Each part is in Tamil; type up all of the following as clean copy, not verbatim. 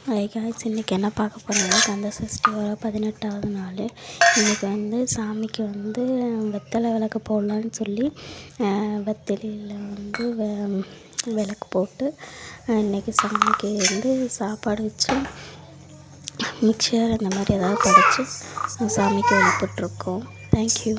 ஹாய் காய்ஸ், இன்றைக்கி என்ன பார்க்க போகிறோம்னா கந்த சஷ்டியோட 18வது நாள். இன்றைக்கி சாமிக்கு வெத்தலை விளக்கு போடலான்னு சொல்லி வெத்தலையில் விளக்கு போட்டு இன்றைக்கி சாமிக்கு சாப்பாடு வச்சு மிக்சர் அந்த மாதிரி ஏதாவது படைச்சி சாமிக்கு வழிபட்டுருக்கோம். தேங்க்யூ.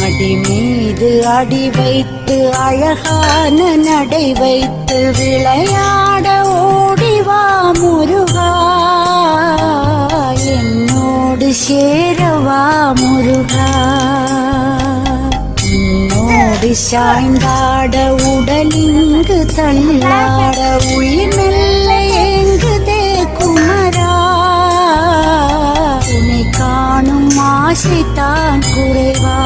அடி மீது அடி வைத்து அழகான நடை வைத்து விளையாட ஓடிவா முருகா, என்னோடு சேரவா முருகா. உன்னோடு சாய்ந்தாட உடலிங்கு தள்ளாட உயிர் மெல்ல ஏங்குதே குமரா. உன்னை காணும் ஆசைத்தான் குறைவா.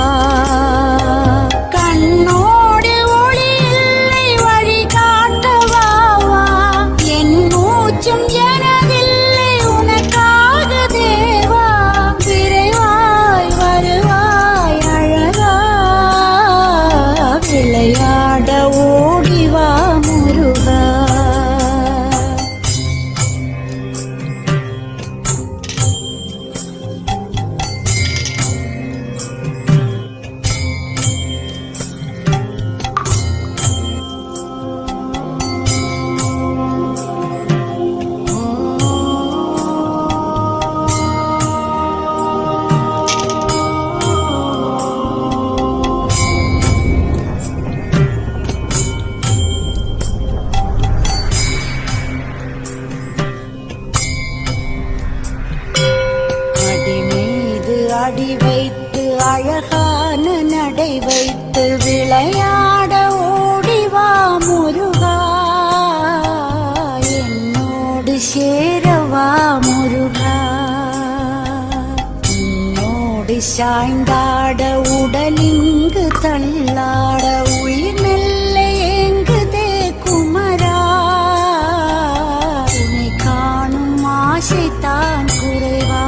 கண்ணோடு ஒளி இல்லை வழி காட்டவாவா. என் மூச்சும் எனதில்லை உனக்காக தேவா. விரைவாய் வருவாய் அழகா, விளையாட ஓடிவா முருகா. அடி வைத்து அழகான நடை வைத்து விளையாட ஓடிவா முருகா, என்னோடு சேரவா முருகா. உன்னோடு சாய்ந்தாட உடலிங்கு தள்ளாட உயிர் மெல்ல ஏங்குதே குமரா. உன்னை காணும் ஆசைத்தான் குறைவா.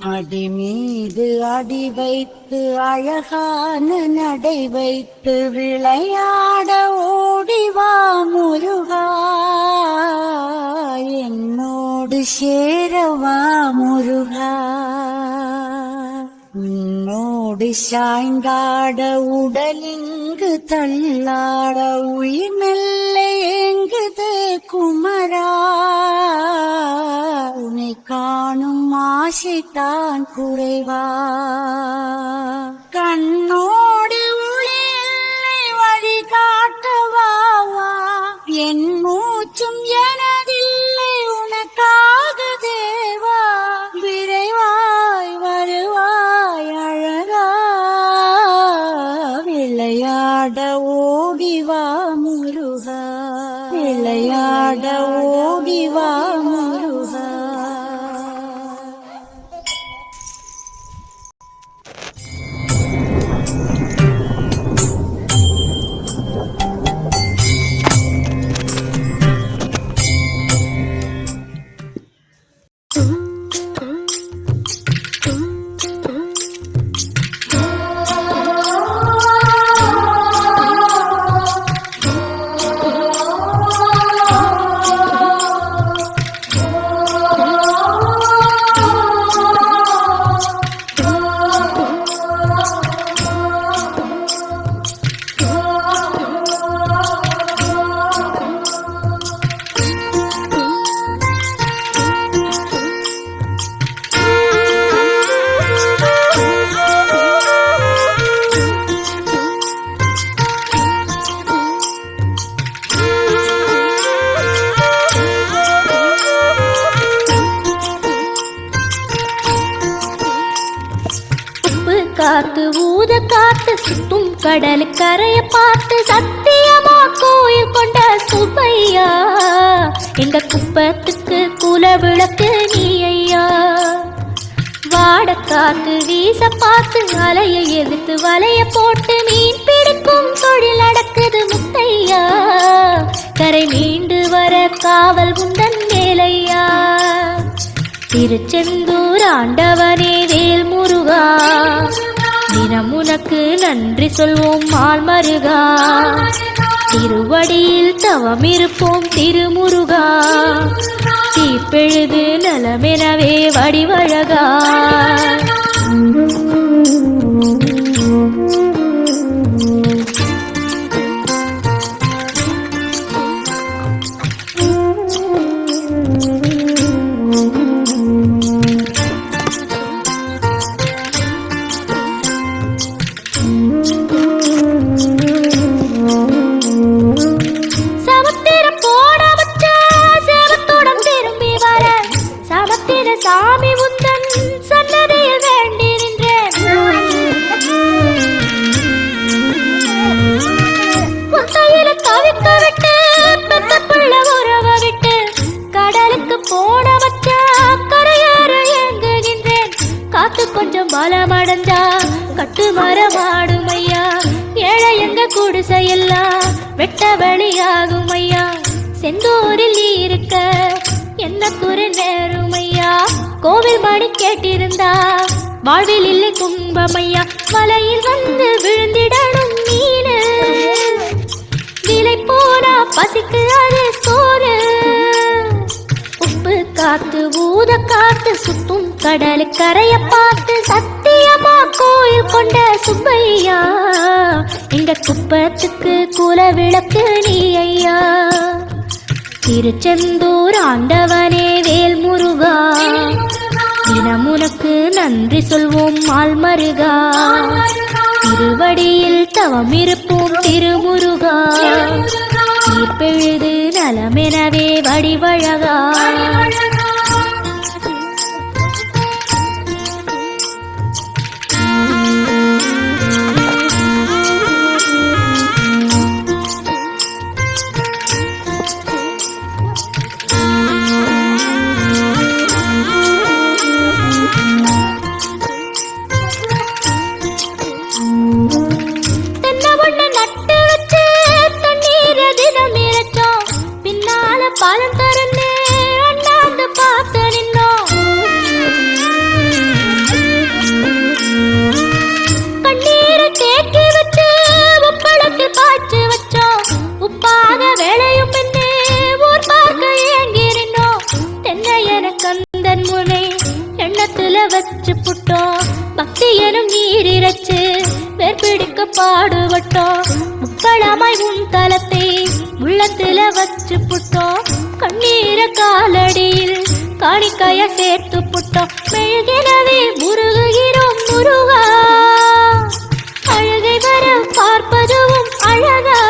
அடி மீது அடி வைத்து அழகான நடை வைத்து விளையாட ஓடிவா முருகா, என்னோடு சேரவா முருகா. உன்னோடு சாய்ந்தாட உடலிங்கு தள்ளாட உயிர் மெல்ல ஏங்குதே குமரா. உன்னை காணும் ஆசைத்தான் குறைவா. கண்ணோடு ஒளி இல்லை வழி காட்டவாவா. என் மூச்சும் எனதில்லை உனக்காக தேவா. விரைவாய் வருவாய் அழகா, விளையாட ஓடிவா முருகா, விளையாட ஓடிவா முருகா. பார்த்து சுத்தும் கடலுக்கரைய பார்த்து சத்தியமா கோயில் கொண்ட சுப்பையா எங்க குப்பத்துக்கு குல விளக்கு நீ ஐயா. வாடக்காத்து வீச பார்த்து அலையை எதிர்த்து வலைய போட்டு மீன் பிடிக்கும் தொழில் நடக்குது முத்தையா. கரை மீண்டு வர காவல் குந்தன் வேலையா. திருச்செந்தூர் ஆண்டவனே வேல் முருகா தினம் உனக்கு நன்றி சொல்வோம் மால் மருகா. திருவடியில் தவம் இருப்போம் திருமுருகா. தீப்பெழுது நலமெனவே வடிவழகா. சாமி உந்தன் சன்னதியில் வேண்டி நின்றேன். முத்தையில தவிக்க விட்டு பெத்த பிள்ள உறவ விட்டு கடலுக்கு போன வச்ச கரையேற ஏங்குகின்றேன். காத்து கொஞ்சம் பலமடைஞ்சா கட்டு மரமாடும் ஐயா. ஏழை எங்க குடிசையெல்லாம் வெட்ட வெளியாகும் ஐயா. செந்தூரில் இருக்க என்ன குறை நேருமையா. கோவில் மணி கேட்டிருந்தா வாழ்வில் இல்லை கும்பமையா. வலையில் வந்து விழுந்திடணும் மீனு விலை போனா பசிக்கு அது சோறு. உப்பு காத்து ஊத காத்து சுத்தும் கடலுக்கரைய பார்த்து சத்தியமா கோயில் கொண்ட சுப்பையா எங்க குப்பத்துக்கு குல விளக்கு நீ ஐயா. திருச்செந்தூர் ஆண்டவனே வேல் முருகா தினம் உனக்கு நன்றி சொல்வோம் மால் மருகா. திருவடியில் தவம் இருப்போம் திருமுருகா. தீப்பெழுது நலமெனவே வடிவழகா. பாலம் திறந்து அண்ணாந்து பார்த்து நின்னோம். கண்ணீரை தேக்கி வச்சு உப்பளத்தில் பாய்ச்சி வச்சோம். உப்பாக வேலையும் பின்னே ஊர் பார்க்க ஏங்கி நின்னோம். தென்னை என கந்தன் முனை எண்ணத்துல வச்சு புட்டோம். பக்தி எனும் நீரிரச்சு வேர்பிடிக்க பாடுபட்டோம். முக்களமாய் உன் தலத்தை உள்ளத்துல வச்சு புட்டோம். கண்ணீர காலடியில் காணிக்கைய சேர்த்து புட்டோம். மெழுகினவே முருகுகிறோம் முருகா. அழகை வர பார்ப்பதுவும் அழகா.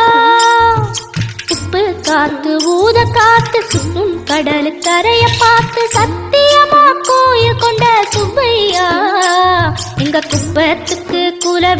உப்பு காத்து ஊத காத்து சுத்தும் கடலுக்கரைய பார்த்து சத்தியமா கோயில் கொண்ட சுப்பையா எங்க குப்பத்துக்கு குல